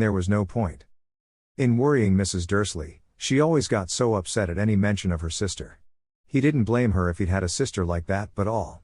There was no point in worrying Mrs. Dursley. She always got so upset at any mention of her sister. He didn't blame her if he'd had a sister like that, but all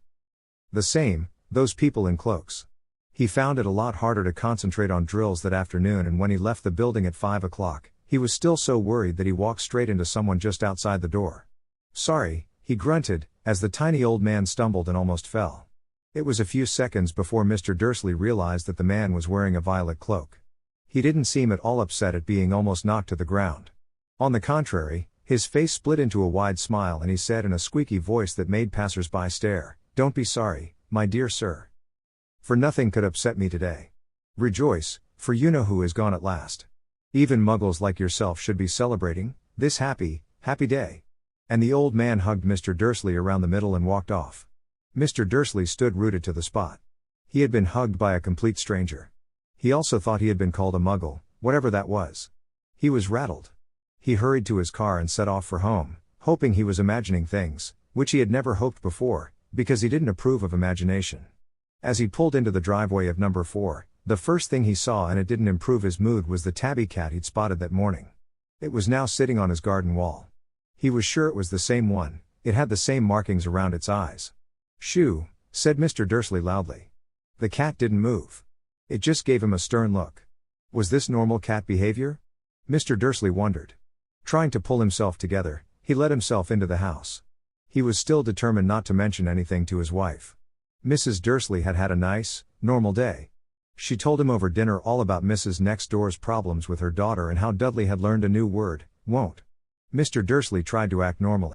the same, those people in cloaks. He found it a lot harder to concentrate on drills that afternoon, and when he left the building at 5 o'clock, he was still so worried that he walked straight into someone just outside the door. "Sorry," he grunted, as the tiny old man stumbled and almost fell. It was a few seconds before Mr. Dursley realized that the man was wearing a violet cloak. He didn't seem at all upset at being almost knocked to the ground. On the contrary, his face split into a wide smile, and he said in a squeaky voice that made passers-by stare, "Don't be sorry, my dear sir. For nothing could upset me today. Rejoice, for you know who is gone at last. Even muggles like yourself should be celebrating this happy day." And the old man hugged Mr. Dursley around the middle and walked off. Mr. Dursley stood rooted to the spot. He had been hugged by a complete stranger. He also thought he had been called a muggle, whatever that was. He was rattled. He hurried to his car and set off for home, hoping he was imagining things, which he had never hoped before, because he didn't approve of imagination. As he pulled into the driveway of number 4, the first thing he saw, and it didn't improve his mood, was the tabby cat he'd spotted that morning. It was now sitting on his garden wall. He was sure it was the same one. It had the same markings around its eyes. "Shoo," said Mr. Dursley loudly. The cat didn't move. It just gave him a stern look. Was this normal cat behavior? Mr. Dursley wondered. Trying to pull himself together, he let himself into the house. He was still determined not to mention anything to his wife. Mrs. Dursley had had a nice, normal day. She told him over dinner all about Mrs. Next Door's problems with her daughter and how Dudley had learned a new word, won't. Mr. Dursley tried to act normally.